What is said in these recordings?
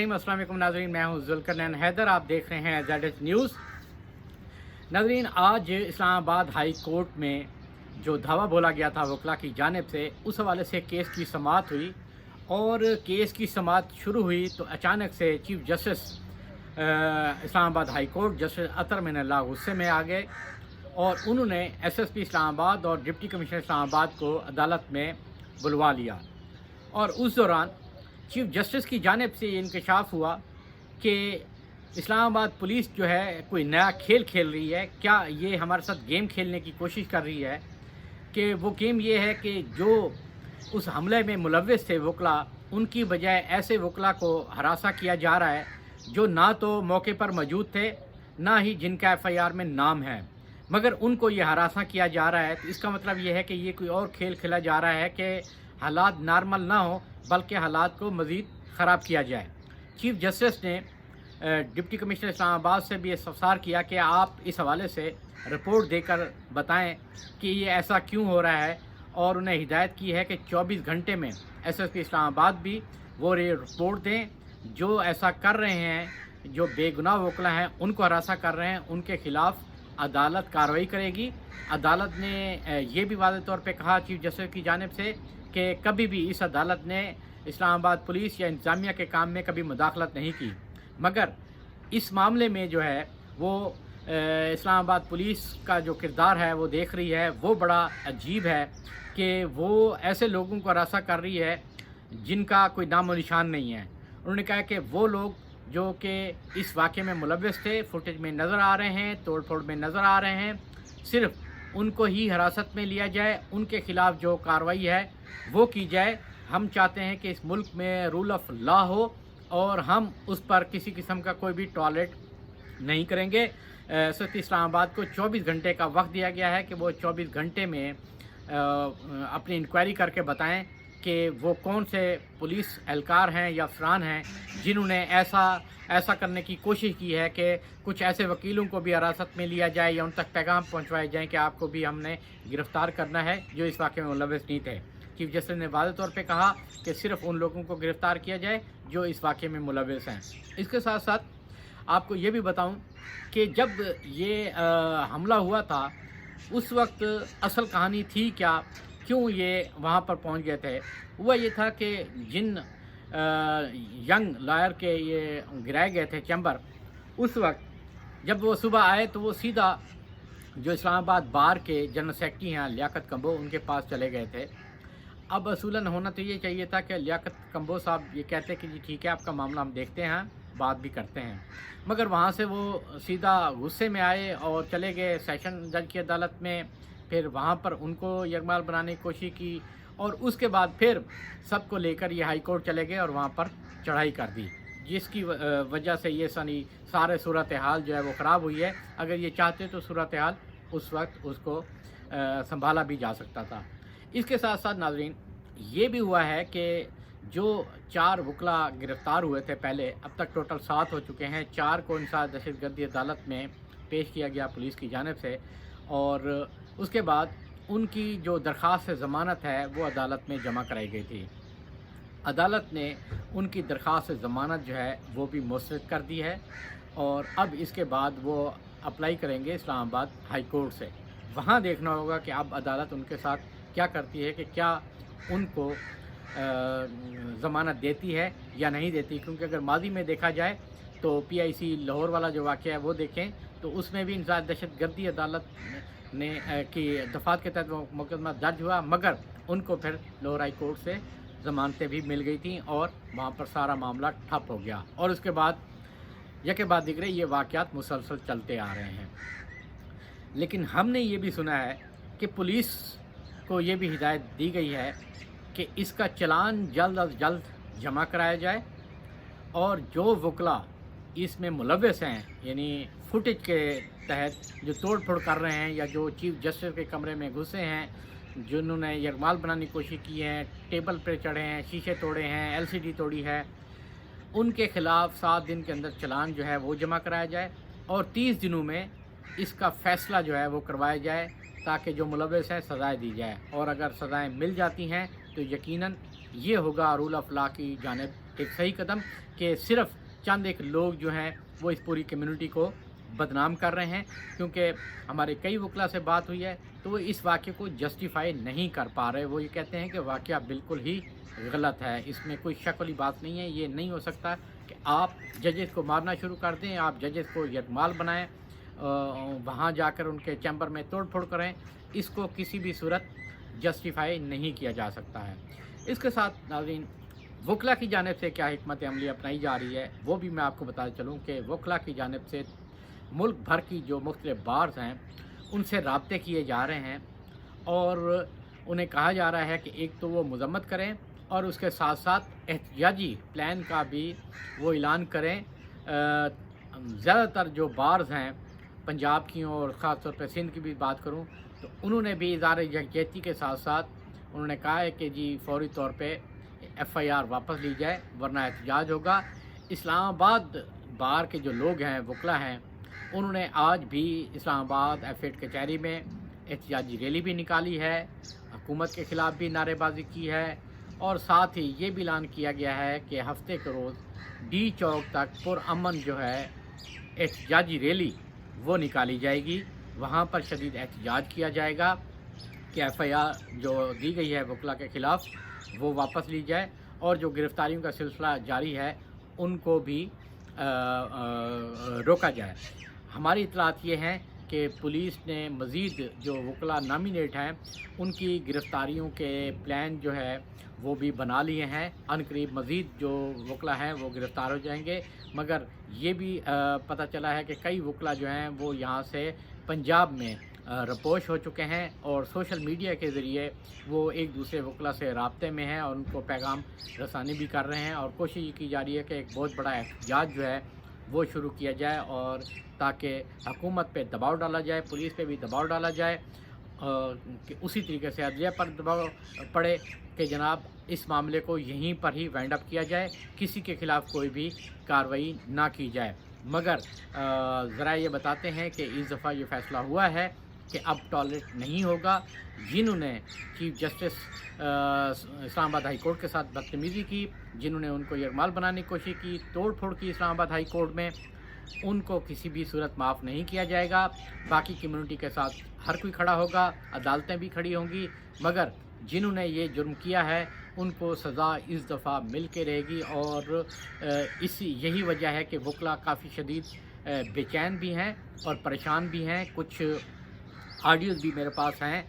रहीम। अस्सलाम वालेकुम नाज़रीन, मैं हूं ज़ुल्करनैन हैदर। आप देख रहे हैं ZH न्यूज़। नाज़रीन, आज इस्लामाबाद हाई कोर्ट में जो धावा बोला गया था वकला की जानिब से, उस हवाले से केस की समाअत हुई और केस की समाअत शुरू हुई तो अचानक से chief justice Islamabad high court justice Athar Minallah गुस्से में आ गए और उन्होंने SSP इस्लामाबाद और डिप्टी कमिश्नर इस्लामाबाद को अदालत में बुलवा लिया। और उस दौरान चीफ जस्टिस की जानिब से ये इंकशाफ हुआ कि इस्लामाबाद पुलिस जो है कोई नया खेल खेल रही है। क्या ये हमारे साथ गेम खेलने की कोशिश कर रही है कि वो गेम ये है कि जो उस हमले में मुलव्विस थे वकला, उनकी बजाय ऐसे वकला को हरासा किया जा रहा है जो ना तो मौके पर मौजूद थे, ना ही जिनका FIR में नाम है, मगर उनको ये हरासा किया जा रहा है। तो इसका मतलब ये है कि ये कोई और खेल खेला जा रहा है कि हालात नॉर्मल ना हो बल्कि हालात को मज़ीद ख़राब किया जाए। चीफ जस्टिस ने डिप्टी कमिश्नर इस्लामाबाद से भी इस्तफसार किया कि आप इस हवाले से रिपोर्ट देकर बताएं कि ये ऐसा क्यों हो रहा है, और उन्हें हिदायत की है कि 24 घंटे में SSP इस्लामाबाद भी वो रिपोर्ट दें। जो ऐसा कर रहे हैं, जो बेगुनाह वकला हैं, उनको हरासा कर रहे हैं, उनके ख़िलाफ़ अदालत कार्रवाई करेगी। अदालत ने ये भी वाज़ेह तौर पे कहा चीफ जस्टिस की जानिब से कि कभी भी इस अदालत ने इस्लामाबाद पुलिस या इंतज़ामिया के काम में कभी मुदाखलत नहीं की, मगर इस मामले में जो है वो इस्लामाबाद पुलिस का जो किरदार है वो देख रही है। वो बड़ा अजीब है कि वो ऐसे लोगों को हरासा कर रही है जिनका कोई नामो निशान नहीं है। उन्होंने कहा कि वो लोग जो कि इस वाक़े में मुलव्विस थे, फुटेज में नज़र आ रहे हैं, तोड़ फोड़ में नज़र आ रहे हैं, सिर्फ़ उनको ही हिरासत में लिया जाए, उनके ख़िलाफ़ जो कार्रवाई है वो की जाए। हम चाहते हैं कि इस मुल्क में रूल ऑफ लॉ हो और हम उस पर किसी किस्म का कोई भी टॉयलेट नहीं करेंगे। SSP इस्लामाबाद को 24 घंटे का वक्त दिया गया है कि वो 24 घंटे में अपनी इंक्वायरी करके बताएं कि वो कौन से पुलिस एहलकार हैं या अफसरान हैं जिन्होंने ऐसा करने की कोशिश की है कि कुछ ऐसे वकीलों को भी हिरासत में लिया जाए या उन तक पैगाम पहुंचवाए जाएं कि आपको भी हमने गिरफ़्तार करना है जो इस वाक़े में मुलव्विस नहीं थे। चीफ जस्टिस ने वाज़ेह तौर पे कहा कि सिर्फ़ उन लोगों को गिरफ़्तार किया जाए जो इस वाक़े में मुलव्विस हैं। इसके साथ साथ आपको ये भी बताऊं कि जब ये हमला हुआ था उस वक्त असल कहानी थी क्या, क्यों ये वहाँ पर पहुँच गए थे। हुआ ये था कि जिन यंग लॉयर के ये गिराए गए थे चैम्बर, उस वक्त जब वो सुबह आए तो वो सीधा जो इस्लामाबाद बार के जनरल सेक्रेटरी हैं लियाकत कम्बो, उनके पास चले गए थे। अब असूलन होना तो ये चाहिए था कि लियाकत कम्बो साहब ये कहते कि जी ठीक है, आपका मामला हम देखते हैं, बात भी करते हैं, मगर वहाँ से वो सीधा गुस्से में आए और चले गए सेशन जज की अदालत में। फिर वहाँ पर उनको यरगमाल बनाने की कोशिश की और उसके बाद फिर सबको लेकर ये हाई कोर्ट चले गए और वहाँ पर चढ़ाई कर दी, जिसकी वजह से ये सारे सूरत हाल जो है वो ख़राब हुई है। अगर ये चाहते तो सूरत हाल उस वक्त उसको संभाला भी जा सकता था। इसके साथ साथ नाज़रीन ये भी हुआ है कि जो 4 वकला गिरफ़्तार हुए थे पहले, अब तक टोटल 7 हो चुके हैं। 4 को इंसाफ दहशतगर्दी अदालत में पेश किया गया पुलिस की जानिब से, और उसके बाद उनकी जो दरख्वास्त ज़मानत है वो अदालत में जमा कराई गई थी। अदालत ने उनकी दरख्वास्त ज़मानत जो है वो भी मुस्तरद कर दी है और अब इसके बाद वो अप्लाई करेंगे इस्लामाबाद हाई कोर्ट से। वहाँ देखना होगा कि अब अदालत उनके साथ क्या करती है, कि क्या उनको ज़मानत देती है या नहीं देती। क्योंकि अगर माजी में देखा जाए तो PIC लाहौर वाला जो वाक़या है वो देखें तो उसमें भी इंसाफ दहशतगर्दी अदालत ने की दफ़ात के तहत वो मुकदमा दर्ज हुआ, मगर उनको फिर लाहौर हाई कोर्ट से ज़मानतें भी मिल गई थी और वहाँ पर सारा मामला ठप हो गया। और उसके बाद यके बाद दिख रहे ये वाक़यात मुसलसल चलते आ रहे हैं। लेकिन हमने ये भी सुना है कि पुलिस को ये भी हिदायत दी गई है कि इसका चालान जल्द अज जल्द जमा कराया जाए और जो वकला इसमें मुलव्विस हैं, यानी फुटेज के तहत जो तोड़ फोड़ कर रहे हैं या जो चीफ जस्टिस के कमरे में घुसे हैं, जिन्होंने यरगमाल बनाने की कोशिश की है, टेबल पर चढ़े हैं, शीशे तोड़े हैं, LCD तोड़ी है, उनके ख़िलाफ़ 7 दिन के अंदर चालान जो है वो जमा कराया जाए और 30 दिनों में इसका फ़ैसला जो है वो करवाया जाए ताकि जो मुलव्विस हैं सज़ाएँ दी जाए। और अगर सज़ाएँ मिल जाती हैं तो यकीनन ये होगा रूल ऑफ लॉ की जानिब एक सही कदम कि सिर्फ चंद एक लोग जो हैं वो इस पूरी कम्युनिटी को बदनाम कर रहे हैं, क्योंकि हमारे कई वकला से बात हुई है तो वो इस वाक़े को जस्टिफाई नहीं कर पा रहे। वो ये कहते हैं कि वाक़या बिल्कुल ही गलत है, इसमें कोई शक वाली बात नहीं है। ये नहीं हो सकता कि आप जजेस को मारना शुरू कर दें, आप जजेस को यरगमाल बनाएं, वहाँ जाकर उनके चैम्बर में तोड़ फोड़ करें। इसको किसी भी सूरत जस्टिफाई नहीं किया जा सकता है। इसके साथ नाज़रीन, वकला की जानिब से क्या हिकमत अमली अपनाई जा रही है वो भी मैं आपको बताता चलूँ कि वकला की जानिब से मुल्क भर की जो मुख्तलिफ बार्स हैं उनसे राब्ते किए जा रहे हैं और उन्हें कहा जा रहा है कि एक तो वो मजम्मत करें और उसके साथ साथ एहतियाजी प्लान का भी वो ऐलान करें। ज़्यादातर जो बार्स हैं पंजाब की और ख़ास तौर पर सिंध की भी बात करूं तो उन्होंने भी इज़हार यकजहती के साथ साथ उन्होंने कहा है कि जी फौरी तौर पे FIR वापस ली जाए वरना एहतजाज होगा। इस्लामाबाद बार के जो लोग हैं वकला हैं उन्होंने आज भी इस्लामाबाद F8 कचहरी में एहतजाजी रैली भी निकाली है, हुकूमत के ख़िलाफ़ भी नारेबाजी की है और साथ ही ये भी ऐलान किया गया है कि हफ्ते के रोज़ D चौक तक पुरअमन जो है एहतजाजी रैली वो निकाली जाएगी। वहाँ पर शदीद एहतजाज किया जाएगा कि FIR जो दी गई है वकला के ख़िलाफ़ वो वापस ली जाए और जो गिरफ़्तारियों का सिलसिला जारी है उनको भी रोका जाए। हमारी इतलात ये हैं कि पुलिस ने मज़ीद जो वकला नामिनेट हैं उनकी गिरफ़्तारियों के प्लान जो है वो भी बना लिए हैं। अनकरीब मज़ीद जो वकला हैं वो गिरफ़्तार हो जाएंगे, मगर ये भी पता चला है कि कई वकला जो हैं वो यहाँ से पंजाब में रपोश हो चुके हैं और सोशल मीडिया के ज़रिए वो एक दूसरे वकला से राब्ते में हैं और उनको पैगाम रसानी भी कर रहे हैं और कोशिश की जा रही है कि एक बहुत बड़ा एहतजाज जो है वो शुरू किया जाए और ताकि हुकूमत पे दबाव डाला जाए, पुलिस पे भी दबाव डाला जाए कि उसी तरीके से अदलिया पर दबाव पड़े कि जनाब इस मामले को यहीं पर ही वाइंड अप किया जाए, किसी के ख़िलाफ़ कोई भी कार्रवाई ना की जाए। मगर ज़रा ये बताते हैं कि इस दफ़ा ये फ़ैसला हुआ है कि अब टॉलरेट नहीं होगा। जिन्होंने chief justice Islamabad high court के साथ बदतमीज़ी की, जिन्होंने उनको यरगमाल बनाने की कोशिश की, तोड़ फोड़ की इस्लामाबाद हाई कोर्ट में, उनको किसी भी सूरत माफ़ नहीं किया जाएगा। बाकी कम्युनिटी के साथ हर कोई खड़ा होगा, अदालतें भी खड़ी होंगी, मगर जिन्होंने ये जुर्म किया है उनको सज़ा इस दफ़ा मिल के रहेगी। और यही वजह है कि वकला काफ़ी शदीद बेचैन भी हैं और परेशान भी हैं। कुछ ऑडियोज़ भी मेरे पास हैं,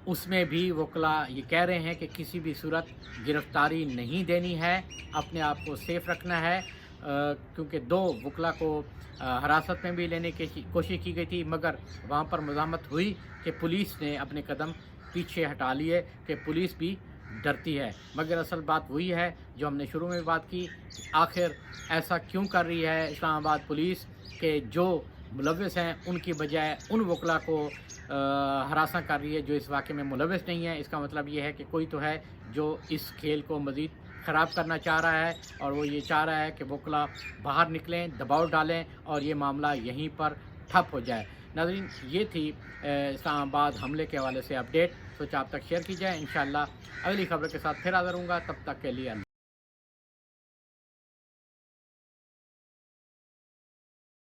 उसमें भी वकला ये कह रहे हैं कि किसी भी सूरत गिरफ़्तारी नहीं देनी है, अपने आप को सेफ़ रखना है, क्योंकि 2 वकला को हिरासत में भी लेने की कोशिश की गई थी, मगर वहाँ पर मज़ाहमत हुई कि पुलिस ने अपने कदम पीछे हटा लिए कि पुलिस भी डरती है। मगर असल बात वही है जो हमने शुरू में बात की, आखिर ऐसा क्यों कर रही है इस्लामाबाद पुलिस कि जो मुलव्विस हैं उनकी बजाय उन वकला को हरासा कर रही है जो इस वाक़े में मुलव्विस नहीं है। इसका मतलब ये है कि कोई तो है जो इस खेल को मज़ीद ख़राब करना चाह रहा है और वो ये चाह रहा है कि वकला बाहर निकलें, दबाव डालें और ये मामला यहीं पर ठप हो जाए। नाज़रीन, ये थी इस्लामाबाद हमले के हवाले से अपडेट, सोचा आप तक शेयर की जाए। इंशाअल्लाह अगली खबर के साथ फिर हाज़िर होऊंगा, तब तक के लिए